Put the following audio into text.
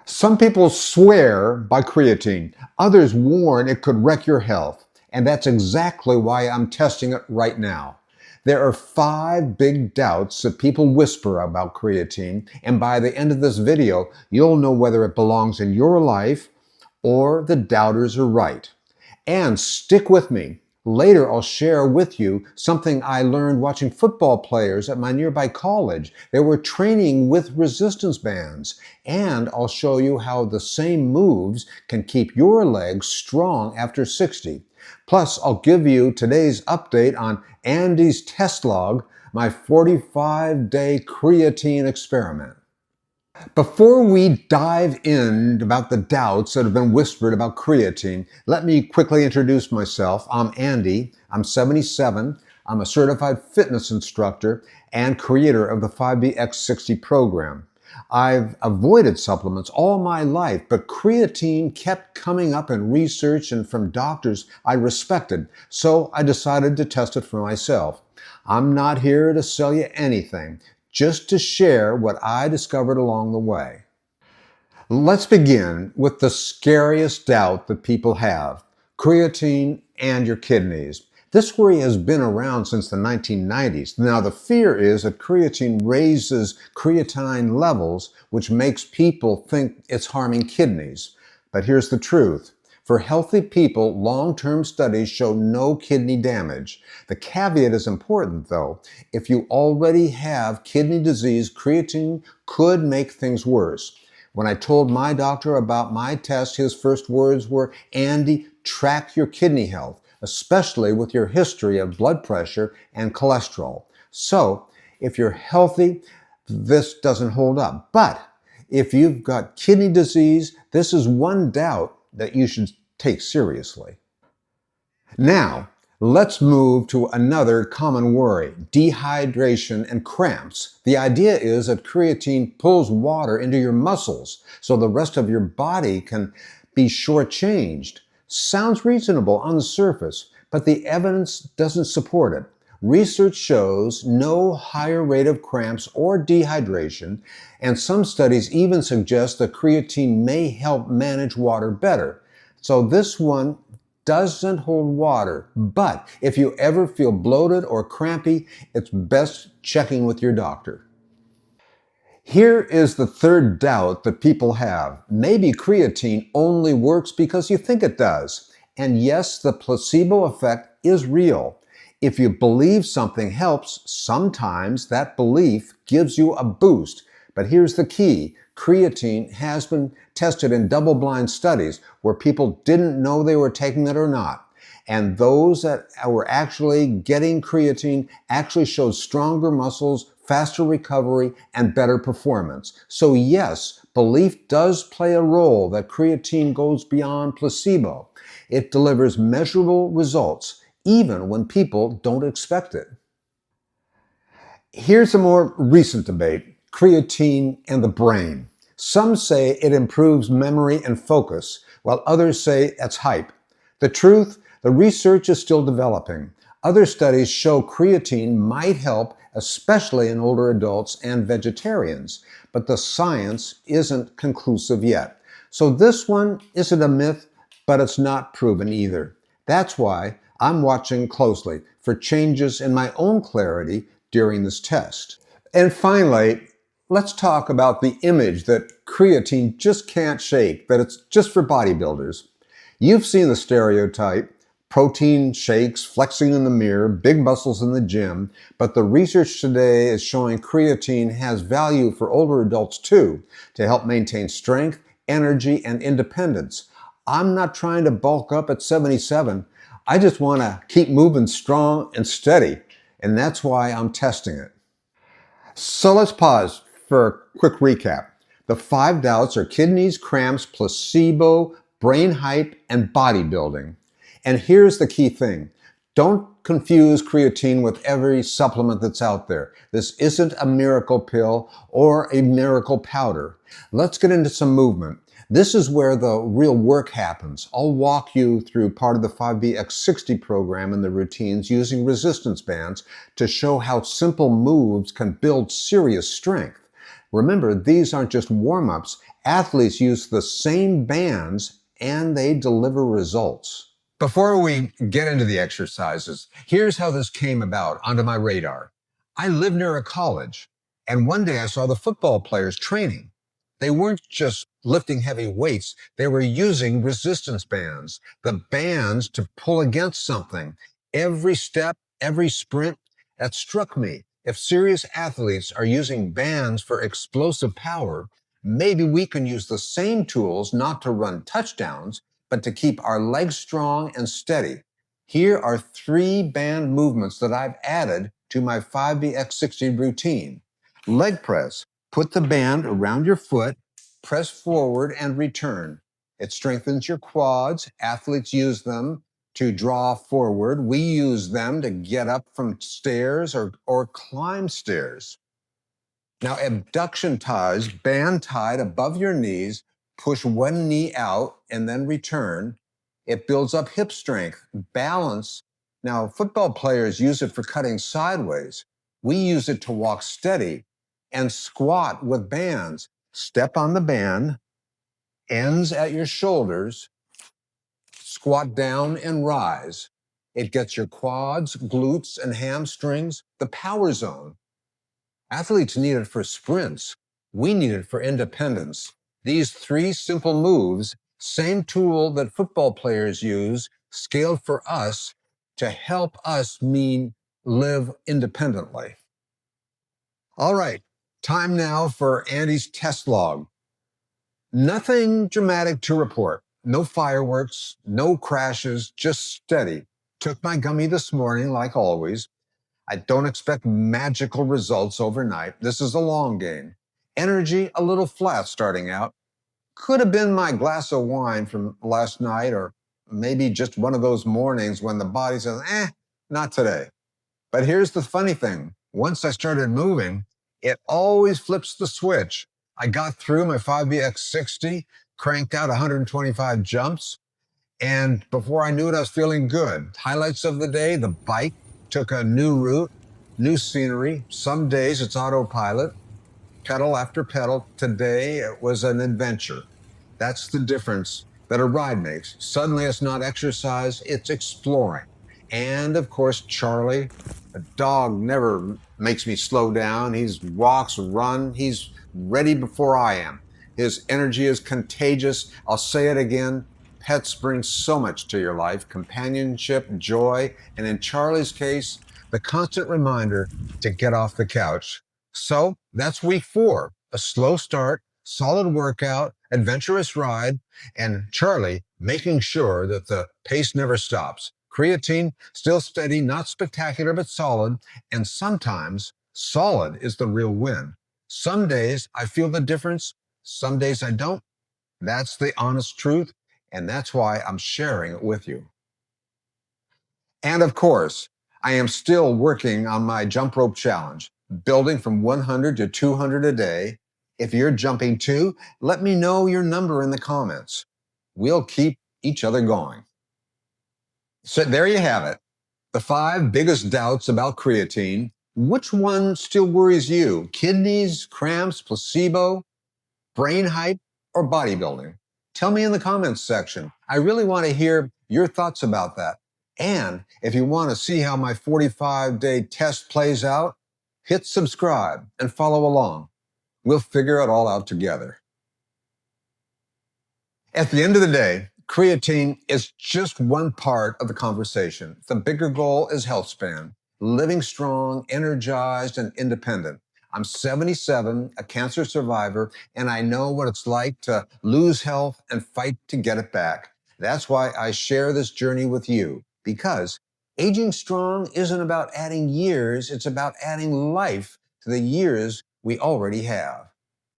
Some people swear by creatine. Others warn it could wreck your health. And that's exactly why I'm testing it right now. There are 5 big doubts that people whisper about creatine, and by the end of this video, you'll know whether it belongs in your life or the doubters are right. And stick with me. Later, I'll share with you something I learned watching football players at my nearby college. They were training with resistance bands. And I'll show you how the same moves can keep your legs strong after 60. Plus, I'll give you today's update on Andy's test log, my 45-day creatine experiment. Before we dive in about the doubts that have been whispered about creatine, let me quickly introduce myself. I'm Andy. I'm 77. I'm a certified fitness instructor and creator of the 5BX60 program. I've avoided supplements all my life, but creatine kept coming up in research and from doctors I respected, so I decided to test it for myself. I'm not here to sell you anything, just to share what I discovered along the way. Let's begin with the scariest doubt that people have: creatine and your kidneys. This worry has been around since the 1990s. Now, the fear is that creatine raises creatine levels, which makes people think it's harming kidneys. But here's the truth. For healthy people, long-term studies show no kidney damage. The caveat is important, though. If you already have kidney disease, creatine could make things worse. When I told my doctor about my test, his first words were, "Andy, track your kidney health, especially with your history of blood pressure and cholesterol." So, if you're healthy, this doesn't hold up. But if you've got kidney disease, this is one doubt that you should take seriously. Now, let's move to another common worry: dehydration and cramps. The idea is that creatine pulls water into your muscles so the rest of your body can be shortchanged. Sounds reasonable on the surface, but the evidence doesn't support it. Research shows no higher rate of cramps or dehydration, and some studies even suggest that creatine may help manage water better. So this one doesn't hold water, but if you ever feel bloated or crampy, it's best checking with your doctor. Here is the third doubt that people have. Maybe creatine only works because you think it does. And yes, the placebo effect is real. If you believe something helps, sometimes that belief gives you a boost. But here's the key. Creatine has been tested in double-blind studies where people didn't know they were taking it or not. And those that were actually getting creatine actually showed stronger muscles, faster recovery, and better performance. So yes, belief does play a role that creatine goes beyond placebo. It delivers measurable results, even when people don't expect it. Here's a more recent debate: creatine and the brain. Some say it improves memory and focus, while others say it's hype. The truth, the research is still developing. Other studies show creatine might help, especially in older adults and vegetarians, but the science isn't conclusive yet. So this one isn't a myth, but it's not proven either. That's why I'm watching closely for changes in my own clarity during this test. And finally, let's talk about the image that creatine just can't shake, that it's just for bodybuilders. You've seen the stereotype: protein shakes, flexing in the mirror, big muscles in the gym, but the research today is showing creatine has value for older adults too, to help maintain strength, energy, and independence. I'm not trying to bulk up at 77. I just want to keep moving strong and steady, and that's why I'm testing it. So let's pause for a quick recap. The 5 doubts are kidneys, cramps, placebo, brain hype, and bodybuilding. And here's the key thing. Don't confuse creatine with every supplement that's out there. This isn't a miracle pill or a miracle powder. Let's get into some movement. This is where the real work happens. I'll walk you through part of the 5BX60 program and the routines using resistance bands to show how simple moves can build serious strength. Remember, these aren't just warm-ups. Athletes use the same bands and they deliver results. Before we get into the exercises, here's how this came about onto my radar. I live near a college, and one day I saw the football players training. They weren't just lifting heavy weights, they were using resistance bands, the bands to pull against something. Every step, every sprint, that struck me. If serious athletes are using bands for explosive power, maybe we can use the same tools not to run touchdowns, but to keep our legs strong and steady. Here are 3 band movements that I've added to my 5BX60 routine. Leg press. Put the band around your foot, press forward and return. It strengthens your quads. Athletes use them to draw forward. We use them to get up from stairs or climb stairs. Now, abduction ties, band tied above your knees, push one knee out and then return. It builds up hip strength, balance. Now, football players use it for cutting sideways. We use it to walk steady and squat with bands. Step on the band, ends at your shoulders, squat down and rise. It gets your quads, glutes, and hamstrings, the power zone. Athletes need it for sprints. We need it for independence. These 3 simple moves, same tool that football players use, scaled for us to help us live independently. All right, time now for Andy's test log. Nothing dramatic to report. No fireworks, no crashes, just steady. Took my gummy this morning, like always. I don't expect magical results overnight. This is a long game. Energy a little flat starting out. Could have been my glass of wine from last night, or maybe just one of those mornings when the body says, not today. But here's the funny thing. Once I started moving, it always flips the switch. I got through my 5BX60, cranked out 125 jumps, and before I knew it, I was feeling good. Highlights of the day, the bike took a new route, new scenery. Some days it's autopilot, pedal after pedal. Today it was an adventure. That's the difference that a ride makes. Suddenly it's not exercise, it's exploring. And of course, Charlie, a dog never makes me slow down. He walks, run. He's ready before I am. His energy is contagious. I'll say it again. Pets bring so much to your life, companionship, joy, and in Charlie's case, the constant reminder to get off the couch. So that's week 4, a slow start, solid workout, adventurous ride, and Charlie making sure that the pace never stops. Creatine, still steady, not spectacular, but solid, and sometimes solid is the real win. Some days I feel the difference, some days I don't. That's the honest truth. And that's why I'm sharing it with you. And of course, I am still working on my jump rope challenge, building from 100 to 200 a day. If you're jumping too, let me know your number in the comments. We'll keep each other going. So there you have it. The 5 biggest doubts about creatine. Which one still worries you? Kidneys, cramps, placebo, brain hype, or bodybuilding? Tell me in the comments section. I really want to hear your thoughts about that. And if you want to see how my 45-day test plays out, hit subscribe and follow along. We'll figure it all out together. At the end of the day, creatine is just one part of the conversation. The bigger goal is health span, living strong, energized, and independent. I'm 77, a cancer survivor, and I know what it's like to lose health and fight to get it back. That's why I share this journey with you, because aging strong isn't about adding years, it's about adding life to the years we already have.